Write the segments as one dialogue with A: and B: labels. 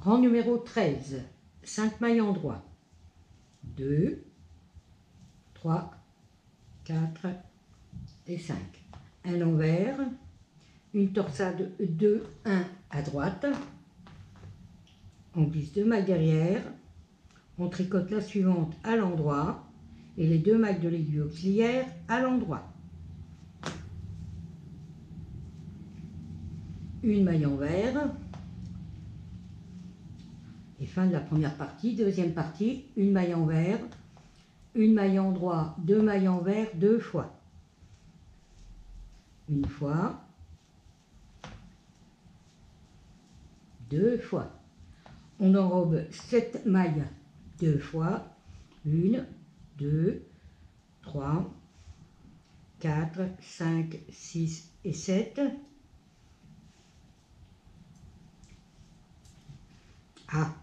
A: Rang numéro 13, 5 mailles en droit, 2, 3, 4 et 5. Un envers, une torsade 2, 1 à droite, on glisse 2 mailles derrière, on tricote la suivante à l'endroit et les 2 mailles de l'aiguille auxiliaire à l'endroit. Une maille envers. Et fin de la première partie. Deuxième partie, une maille envers, une maille en droit, 2 mailles envers, 2 fois. Une fois, 2 fois. On enrobe 7 mailles 2 fois. 1, 2, 3, 4, 5, 6 et 7. Ah.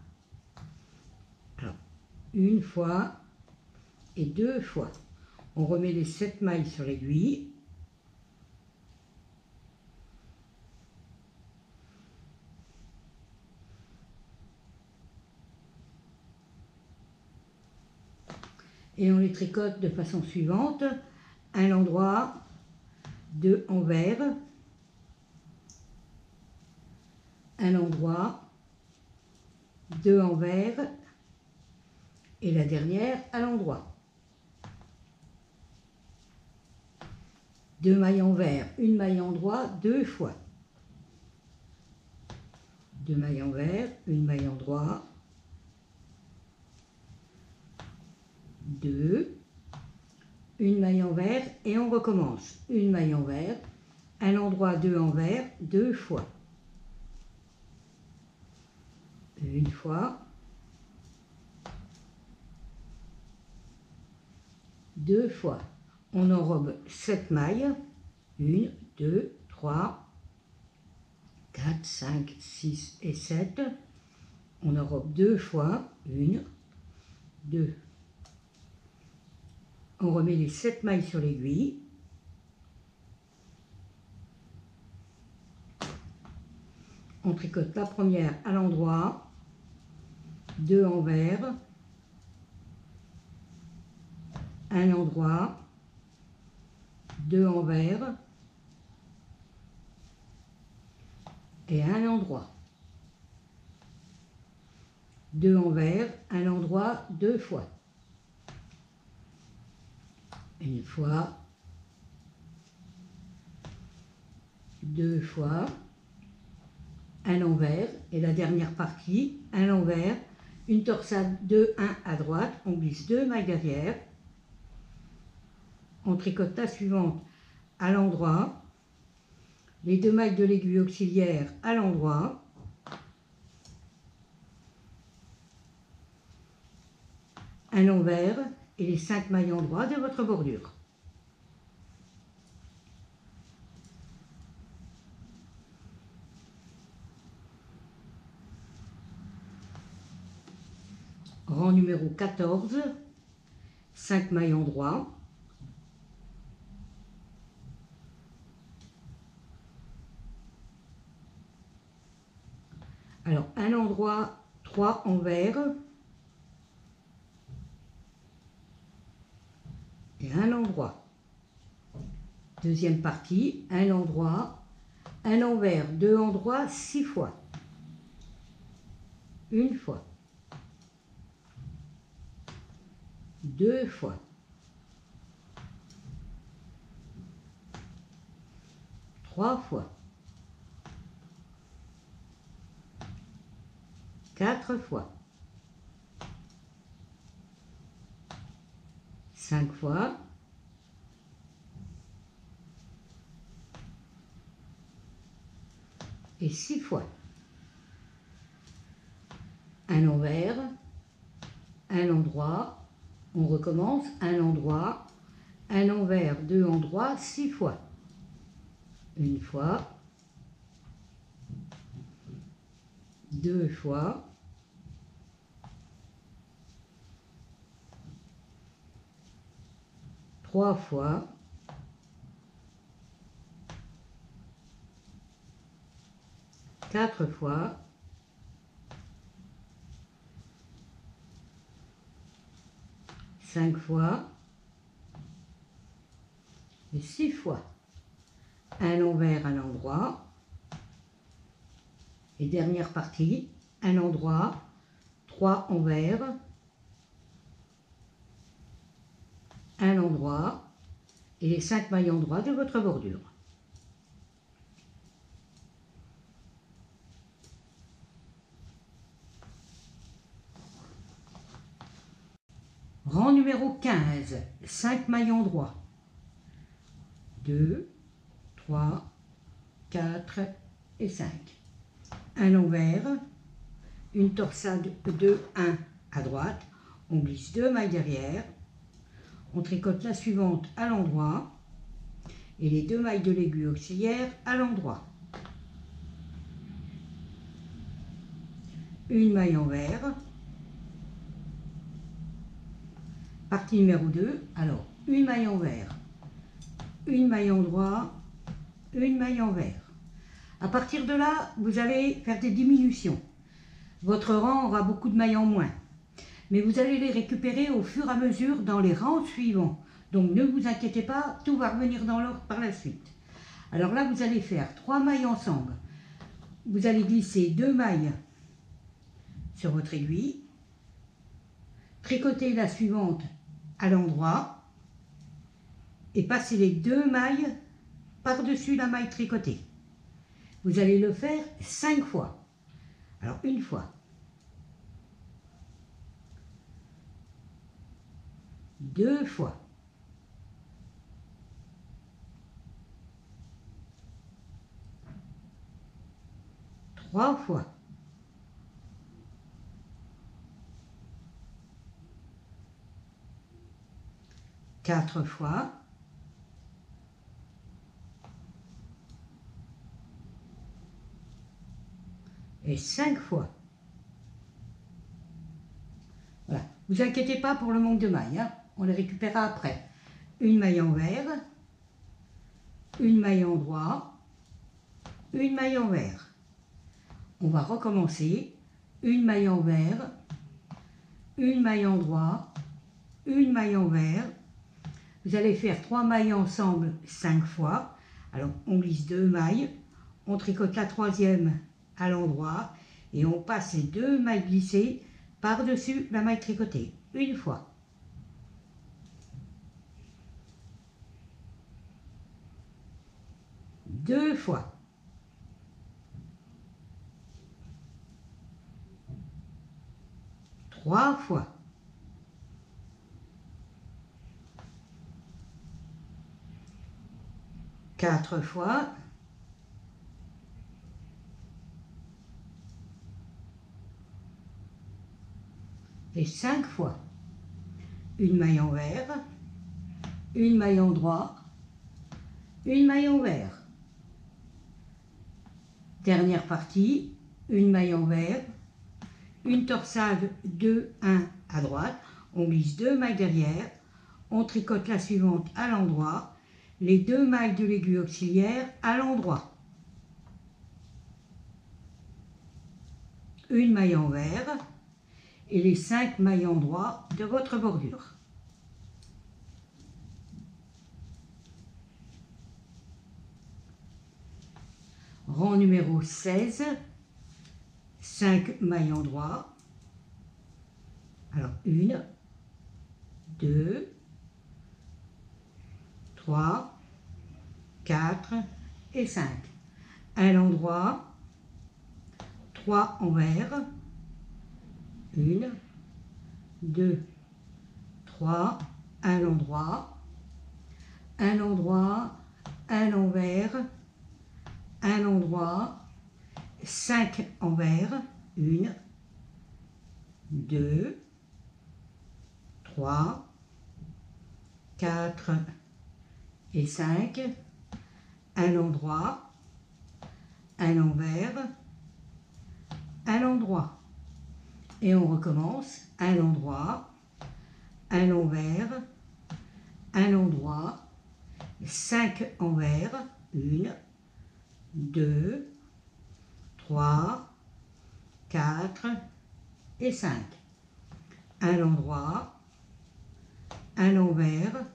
A: Alors, une fois et 2 fois. On remet les 7 mailles sur l'aiguille. Et on les tricote de façon suivante. Un endroit, 2 envers, un endroit, 2 envers et la dernière à l'endroit. 2 mailles envers, une maille endroit, 2 fois. 2 mailles envers, une maille endroit, 2, une maille envers et on recommence. Une maille envers, un endroit, 2 envers, 2 fois. Une fois, 2 fois. On enrobe 7 mailles. 1, 2, 3, 4, 5, 6 et 7. On enrobe 2 fois. 1, 2. On remet les 7 mailles sur l'aiguille. On tricote la première à l'endroit, 2 envers, un endroit, 2 envers et un endroit. 2 envers, un endroit, 2 fois. Une fois, 2 fois, un envers et la dernière partie, un envers, une torsade 2, 1 à droite, on glisse 2 mailles derrière, on tricote la suivante à l'endroit, les 2 mailles de l'aiguille auxiliaire à l'endroit, un envers et les 5 mailles en droit de votre bordure. Rang numéro 14, 5 mailles en droit, alors un endroit, 3 envers et un endroit. Deuxième partie, un endroit, un envers, 2 endroits, 6 fois. Une fois. 2 fois. 3 fois. 4 fois. 5 fois. 6 fois. Un envers, un endroit, on recommence, un endroit, un envers, 2 endroits, 6 fois. Une fois, 2 fois, 3 fois, 4 fois, 5 fois et 6 fois. Un envers, un endroit. Et dernière partie, un endroit, 3 envers, un endroit et les 5 mailles endroits de votre bordure. Rang numéro 15, 5 mailles endroits. 2, 3, 4 et 5. Un envers, une torsade de 1 à droite, on glisse 2 mailles derrière, on tricote la suivante à l'endroit et les 2 mailles de l'aiguille auxiliaire à l'endroit. Une maille envers. Partie numéro 2, alors une maille envers, une maille endroit, une maille envers. À partir de là, vous allez faire des diminutions. Votre rang aura beaucoup de mailles en moins, mais vous allez les récupérer au fur et à mesure dans les rangs suivants. Donc ne vous inquiétez pas, tout va revenir dans l'ordre par la suite. Alors là, vous allez faire 3 mailles ensemble. Vous allez glisser 2 mailles sur votre aiguille, tricoter la suivante à l'endroit et passer les 2 mailles par-dessus la maille tricotée. Vous allez le faire 5 fois. Alors une fois, 2 fois, 3 fois, 4 fois, 5 fois. Voilà. Vous inquiétez pas pour le manque de mailles, hein. On les récupérera après. Une maille envers, une maille endroit, une maille envers. On va recommencer. Une maille envers, une maille endroit, une maille envers. Vous allez faire 3 mailles ensemble 5 fois. Alors on glisse 2 mailles, on tricote la troisième à l'endroit et on passe les 2 mailles glissées par-dessus la maille tricotée. Une fois. 2 fois. 3 fois. 4 fois. 5 fois. Une maille envers, une maille endroit, une maille envers. Dernière partie, une maille envers, une torsade 2, 1 à droite, on glisse 2 mailles derrière, on tricote la suivante à l'endroit, les 2 mailles de l'aiguille auxiliaire à l'endroit. Une maille envers et les 5 mailles endroits de votre bordure. Rang numéro 16, 5 mailles endroits. Alors 1, 2, 3, 4 et 5. Un endroit, 3 envers, 1, 2, 3, un endroit, un endroit, un envers, un endroit, 5 envers, 1, 2, 3, 4 et 5, un endroit, un envers, un endroit. Et on recommence, un endroit, un envers, un endroit, 5 envers, 1, 2, 3, 4 et 5. Un endroit, un envers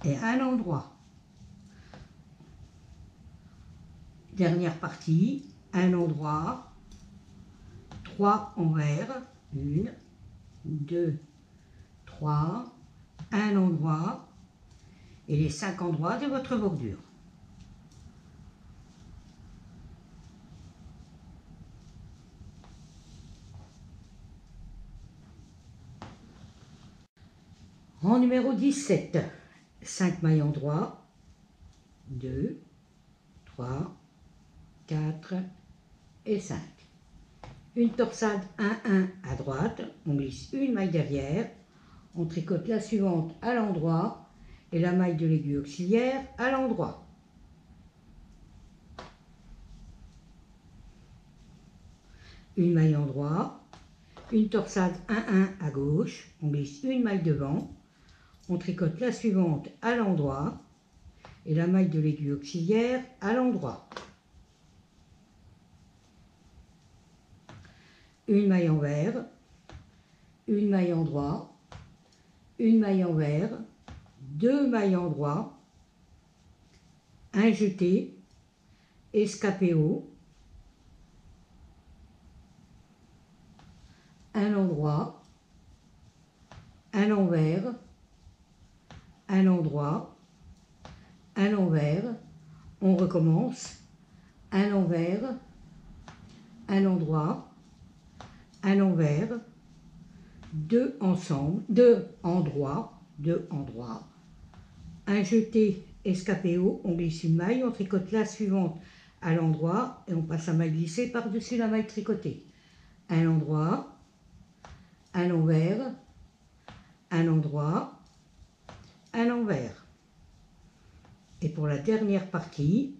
A: et un endroit. Dernière partie, un endroit, 3 envers, 1, 2, 3, un endroit et les 5 endroits de votre bordure. Rang numéro 17, 5 mailles endroits, 2, 3, 4 et 5. Une torsade 1-1 à droite, on glisse une maille derrière, on tricote la suivante à l'endroit et la maille de l'aiguille auxiliaire à l'endroit. Une maille endroit, une torsade 1-1 à gauche, on glisse une maille devant, on tricote la suivante à l'endroit et la maille de l'aiguille auxiliaire à l'endroit. Une maille envers, une maille endroit, une maille envers, 2 mailles endroit, un jeté, escapé haut, un endroit, un envers, un endroit, un envers, on recommence, un envers, un endroit, un envers, 2 ensemble, 2 endroits, un jeté, escapé haut, on glisse une maille, on tricote la suivante à l'endroit et on passe la maille glissée par-dessus la maille tricotée. Un endroit, un envers, un endroit, un envers. Et pour la dernière partie,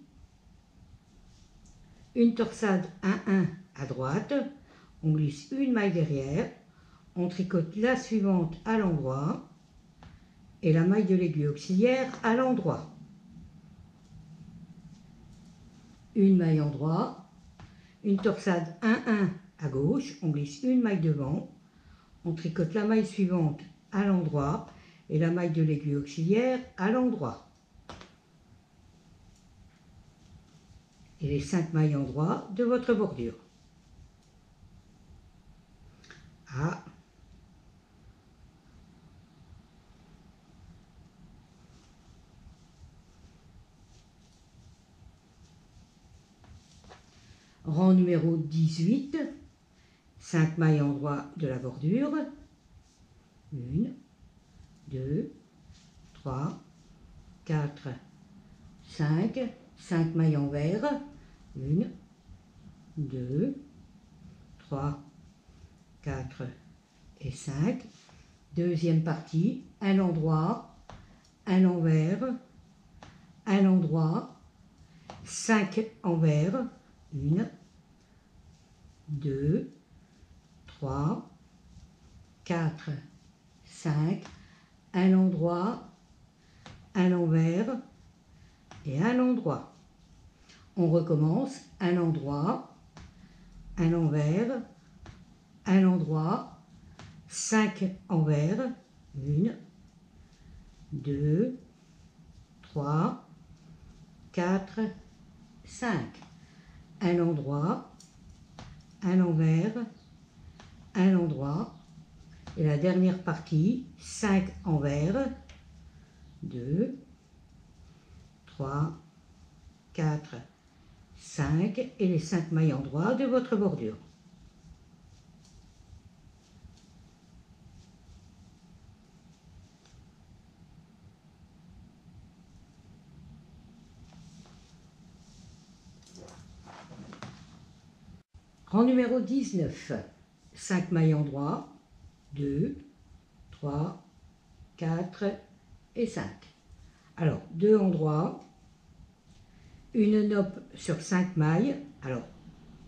A: une torsade 1-1 à droite, on glisse une maille derrière, on tricote la suivante à l'endroit et la maille de l'aiguille auxiliaire à l'endroit. Une maille endroit, une torsade 1-1 à gauche, on glisse une maille devant, on tricote la maille suivante à l'endroit et la maille de l'aiguille auxiliaire à l'endroit. Et les 5 mailles endroits de votre bordure. Ah. Rang numéro 18, 5 mailles endroits de la bordure, 1, 2, 3, 4, 5, 5 mailles envers, 1, 2, 3, 4 et 5. Deuxième partie, un endroit, un envers, un endroit, 5 envers, 1, 2, 3, 4, 5, un endroit, un envers et un endroit. On recommence, un endroit, un envers, un endroit, 5 envers, 1, 2, 3, 4, 5. Un endroit, un envers, un endroit. Et la dernière partie, 5 envers, 2, 3, 4, 5 et les 5 mailles endroits de votre bordure. Rang numéro 19, 5 mailles endroits, 2, 3, 4 et 5. Alors, 2 endroits, une nope sur 5 mailles, alors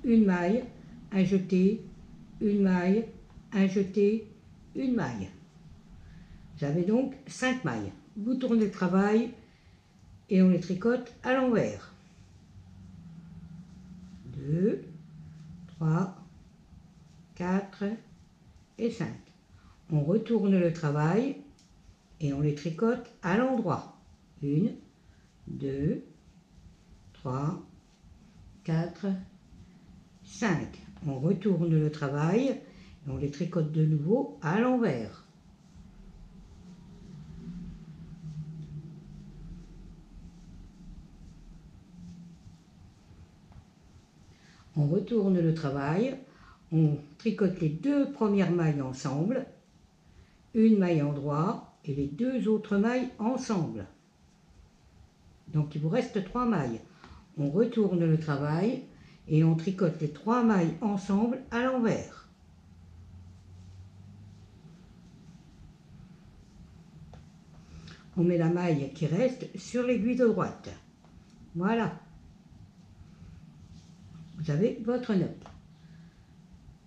A: une maille, un jeté, une maille, un jeté, une maille. Vous avez donc 5 mailles. Vous tournez le travail et on les tricote à l'envers. 2, 3, 4 et 5. On retourne le travail et on les tricote à l'endroit. 1, 2, 3, 4, 5. On retourne le travail et on les tricote de nouveau à l'envers. On retourne le travail, on tricote les 2 premières mailles ensemble, une maille endroit et les 2 autres mailles ensemble. Donc il vous reste 3 mailles. On retourne le travail et on tricote les 3 mailles ensemble à l'envers. On met la maille qui reste sur l'aiguille de droite. Voilà. Vous avez votre nopp.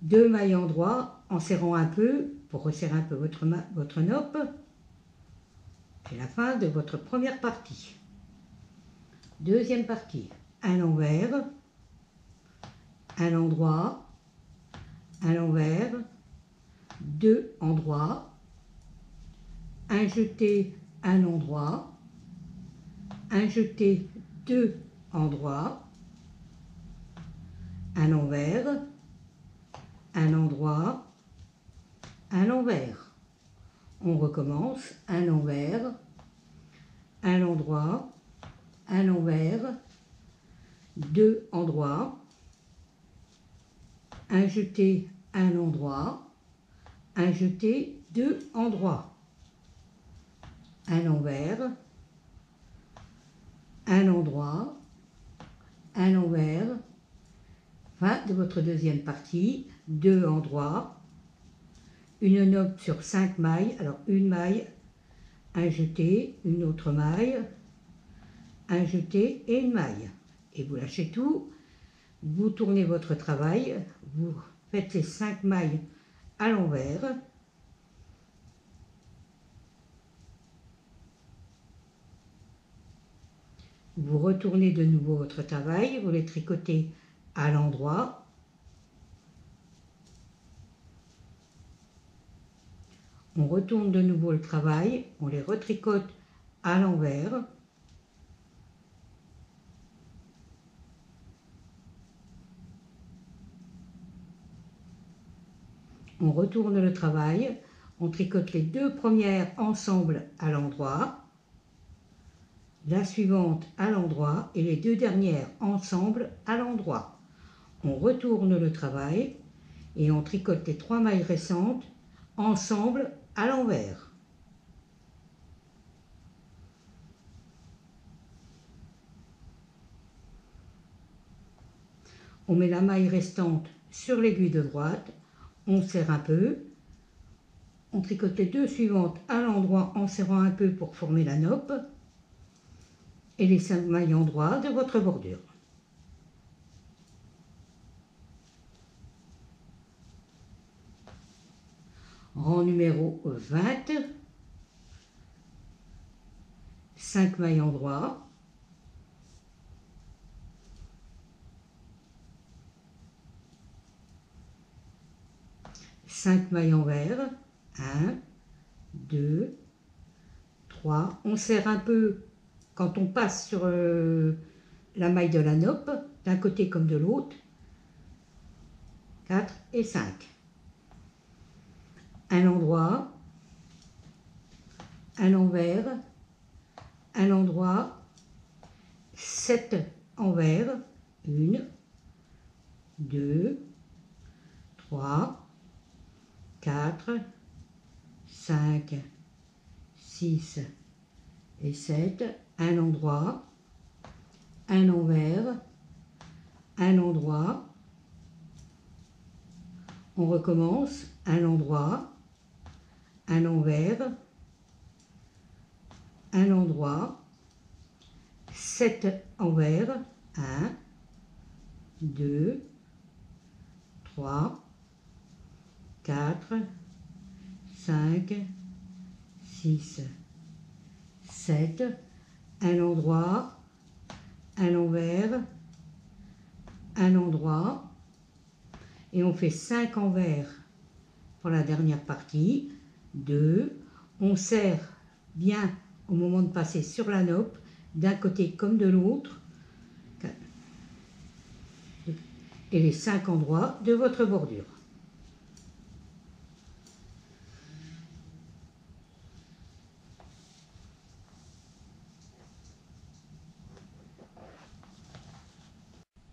A: 2 mailles endroit en serrant un peu pour resserrer un peu votre nopp. C'est la fin de votre première partie. Deuxième partie, à l'envers, à l'endroit, à l'envers, 2 endroits, un jeté, un endroit, un jeté, 2 endroits, à l'envers, un endroit, à l'envers. On recommence à l'envers, à l'endroit, à l'envers, 2 endroits, un jeté, un endroit, un jeté, 2 endroits, à l'envers, un endroit, à l'envers, fin de votre deuxième partie, 2 endroits, une nopp sur 5 mailles, alors une maille, un jeté, une autre maille, un jeté et une maille. Et vous lâchez tout, vous tournez votre travail, vous faites les 5 mailles à l'envers. Vous retournez de nouveau votre travail, vous les tricotez à l'endroit. On retourne de nouveau le travail, on les retricote à l'envers. On retourne le travail, on tricote les 2 premières ensemble à l'endroit, la suivante à l'endroit et les 2 dernières ensemble à l'endroit. On retourne le travail et on tricote les 3 mailles restantes ensemble à l'envers. On met la maille restante sur l'aiguille de droite, on serre un peu, on tricote les 2 suivantes à l'endroit en serrant un peu pour former la nopp et les 5 mailles endroits de votre bordure. Rang numéro 20, 5 mailles endroits, cinq mailles envers, 1, 2, 3, on serre un peu quand on passe sur la maille de la nopp, d'un côté comme de l'autre, 4 et 5. Un endroit, à l'envers, un endroit, 7 envers, 1, 2, 3, 4, 5, 6 et 7, un endroit, un envers, un endroit, on recommence, un endroit, un envers, un endroit, 7 envers, 1, 2, 3, 4, 5, 6, 7, un endroit, un envers, un endroit, et on fait 5 envers pour la dernière partie, 2, on serre bien au moment de passer sur la nappe, d'un côté comme de l'autre, et les 5 endroits de votre bordure.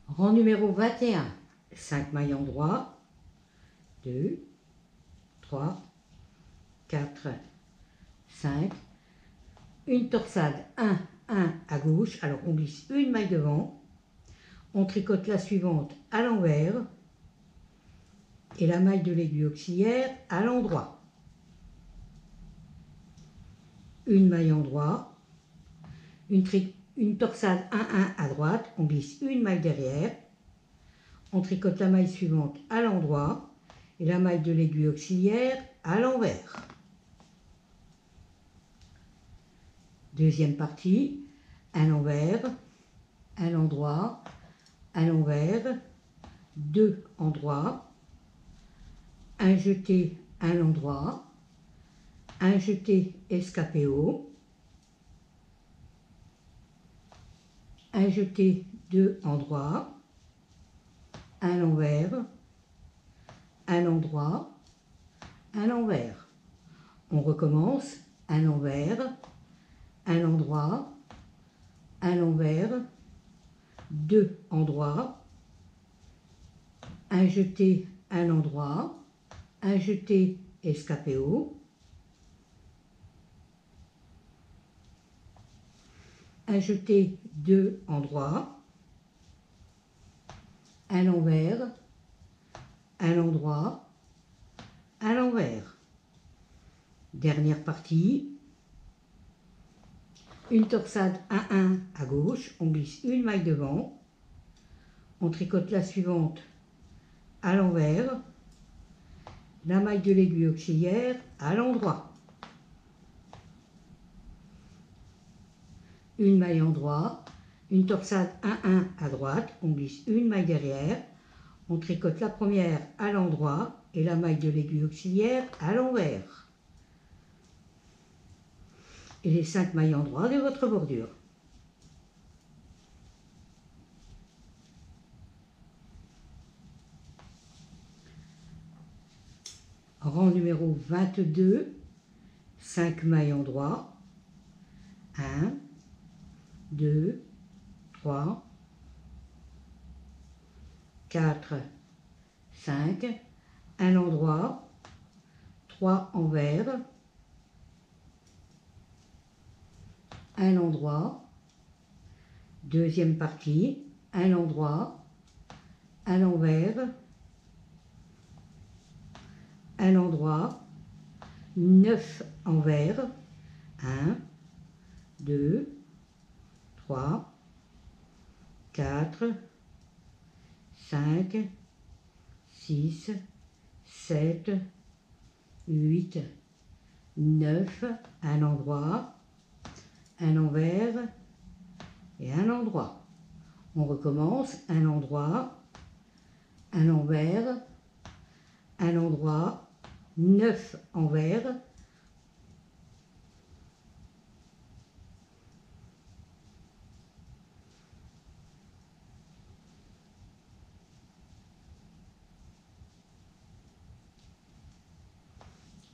A: Rang numéro 21, 5 mailles en droit, 2, 3, 4, 5, une torsade 1, 1 à gauche, alors on glisse une maille devant, on tricote la suivante à l'envers et la maille de l'aiguille auxiliaire à l'endroit. Une maille en droit, une torsade 1, 1 à droite, on glisse une maille derrière, on tricote la maille suivante à l'endroit et la maille de l'aiguille auxiliaire à l'envers. Deuxième partie, à l'envers, à l'endroit, à l'envers, 2 endroits, un jeté à l'endroit, un jeté escapé haut, un jeté 2 endroits, à l'envers, à l'endroit, à l'envers. On recommence à l'envers, à l'endroit, à l'envers, 2 endroits, un jeté à l'endroit, un jeté escapé haut, un jeté 2 endroits, à l'envers, à l'endroit, à l'envers. Dernière partie, une torsade 1, 1 à gauche, on glisse une maille devant, on tricote la suivante à l'envers, la maille de l'aiguille auxiliaire à l'endroit. Une maille en droit, une torsade 1, 1 à droite, on glisse une maille derrière, on tricote la première à l'endroit et la maille de l'aiguille auxiliaire à l'envers. Et les 5 mailles en droit de votre bordure. Rang numéro 22, 5 mailles en droit, 1, 2, 3, 4, 5, un endroit, 3 envers, un endroit, deuxième partie, un endroit, à l'envers, un endroit, 9 envers, 1, 2, 3, 4, 5, 6, 7, 8, 9, un endroit, un envers et un endroit. On recommence, un endroit, un envers, un endroit, 9 envers,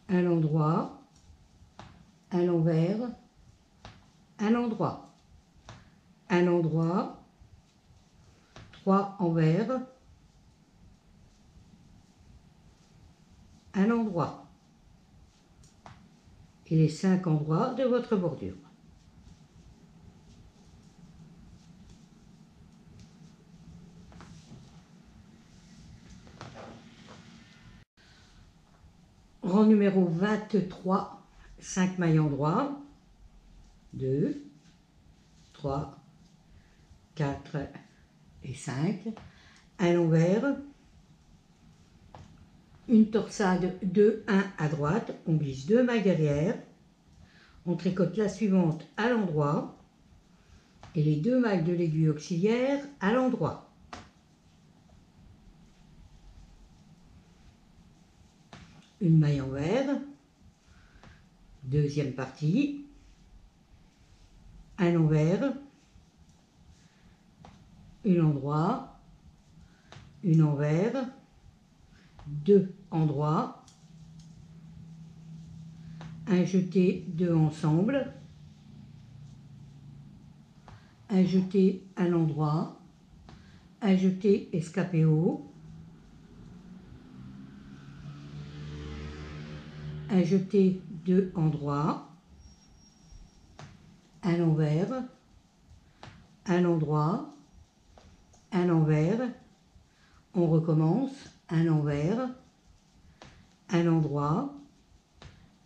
A: un endroit, un envers, un endroit, un endroit, 3 envers, un endroit et les 5 endroits de votre bordure. Rang numéro 23, 5 mailles en droit, 2, 3, 4 et 5, à l'envers, une torsade 2, 1 à droite, on glisse 2 mailles derrière, on tricote la suivante à l'endroit et les 2 mailles de l'aiguille auxiliaire à l'endroit. Une maille envers, deuxième partie, un envers, une endroit, une envers, deux endroits, un jeté, deux ensemble, un jeté à l'endroit, un jeté escapé haut, un jeté, deux endroits, un envers, un endroit, un envers, on recommence, un envers, un endroit,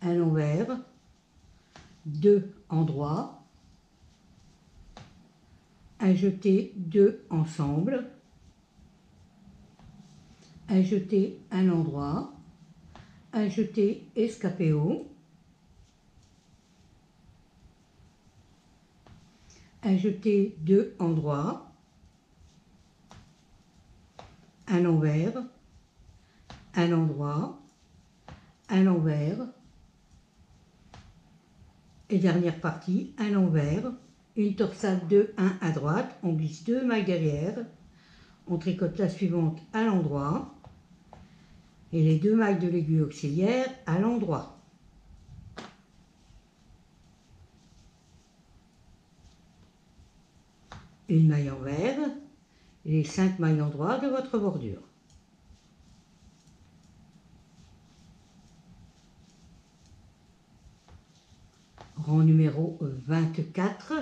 A: un envers, deux endroits, un jeté, deux ensemble, un jeté, un endroit, un jeté escapé haut, un jeté, deux endroits, un envers, un endroit, un envers, et dernière partie, un envers, une torsade 2-1 à droite, on glisse 2 mailles derrière, on tricote la suivante à l'endroit, et les 2 mailles de l'aiguille auxiliaire à l'endroit. Une maille envers, et les 5 mailles endroits de votre bordure. Rang numéro 24,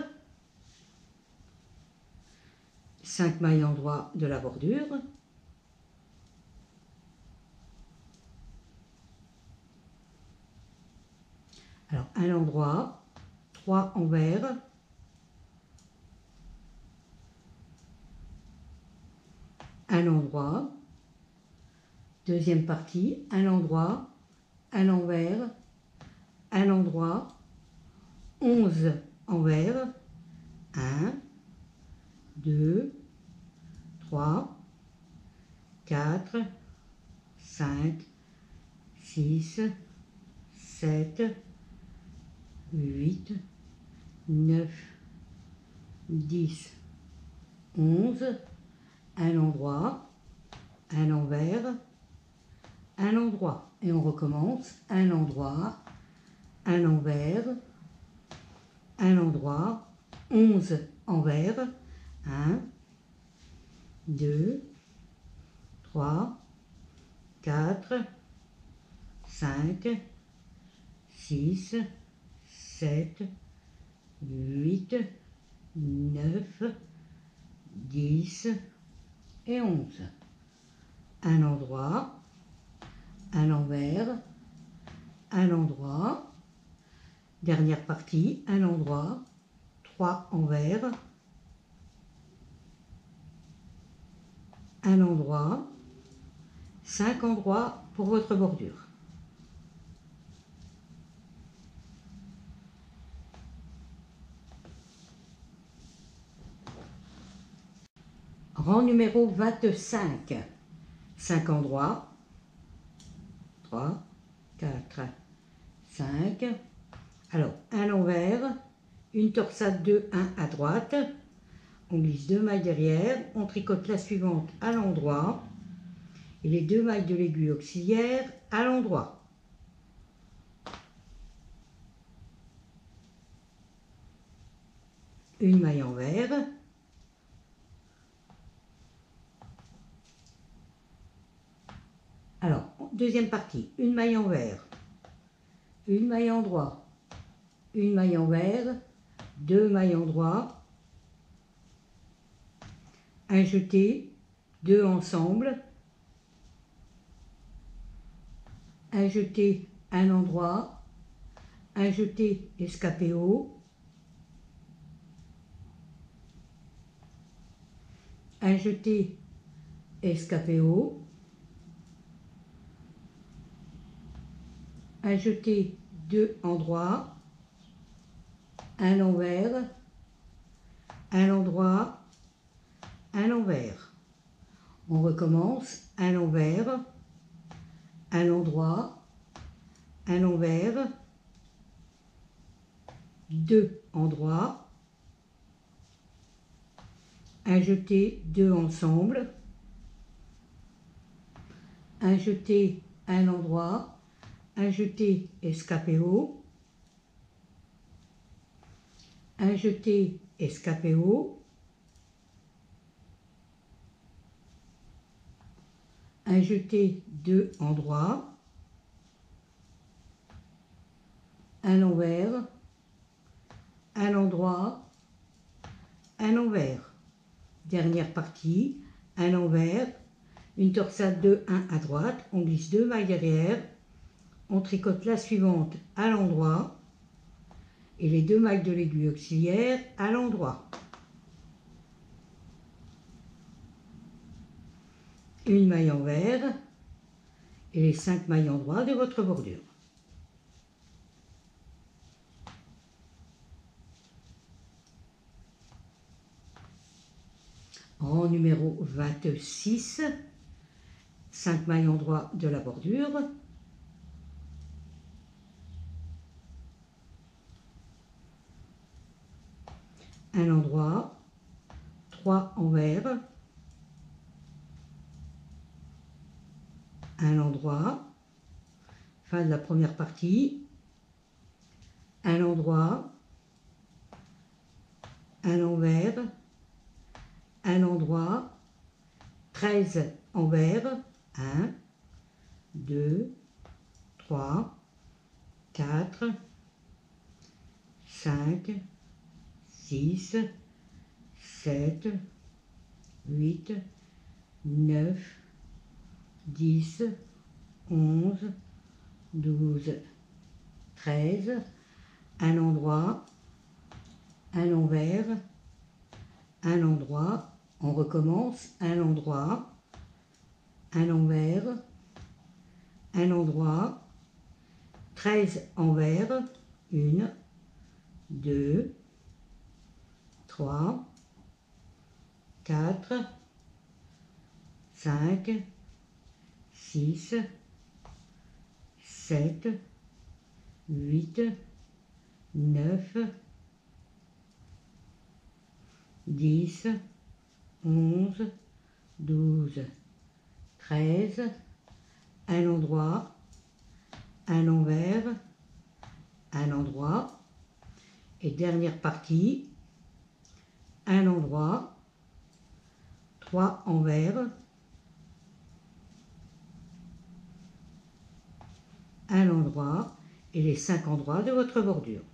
A: 5 mailles endroits de la bordure, alors un endroit, 3 envers, un endroit, deuxième partie, un endroit, un envers, un endroit, 11 envers, 1, 2, 3, 4, 5, 6, 7, 8, 9, 10, 11, un endroit, un envers, un endroit. Et on recommence, un endroit, un envers, un endroit, 11 envers, 1, 2, 3, 4, 5, 6, 7, 8, 9, 10 et 11. Un endroit, un envers, un endroit, dernière partie, un endroit, 3 envers, un endroit, 5 endroits pour votre bordure. Rang numéro 25, 5 endroits, 3, 4, 5, alors un envers, une torsade 2-1 à droite, on glisse 2 mailles derrière, on tricote la suivante à l'endroit, et les 2 mailles de l'aiguille auxiliaire à l'endroit. Une maille envers, alors deuxième partie, une maille envers, une maille endroit, une maille envers, 2 mailles endroit, un jeté, 2 ensemble, un jeté, un endroit, un jeté escapé haut, un jeté escapé haut, un jeté, 2 endroits, un envers, un endroit, un envers. On recommence, un envers, un endroit, un envers, 2 endroits, un jeté, 2 ensemble, un jeté, un endroit, un jeté escapé haut, un jeté escapé haut, un jeté, 2 endroits, un envers, un endroit, un envers. Dernière partie, un envers, une torsade 2-1 à droite, on glisse 2 mailles derrière, on tricote la suivante à l'endroit et les 2 mailles de l'aiguille auxiliaire à l'endroit. Une maille envers et les 5 mailles endroits de votre bordure. En numéro 26, 5 mailles endroits de la bordure, un endroit, 3 envers, un endroit, fin de la première partie, un endroit, un envers, un endroit, 13 envers, 1, 2, 3, 4, 5, 6, 7, 8, 9, 10, 11, 12, 13, un endroit, un envers, un endroit, on recommence, un endroit, un envers, un endroit, 13 envers, 1, 2, 3, 4, 5, 6, 7, 8, 9, 10, 11, 12, 13, un endroit, un envers, un endroit, et dernière partie, un endroit, 3 envers, un endroit et les 5 endroits de votre bordure.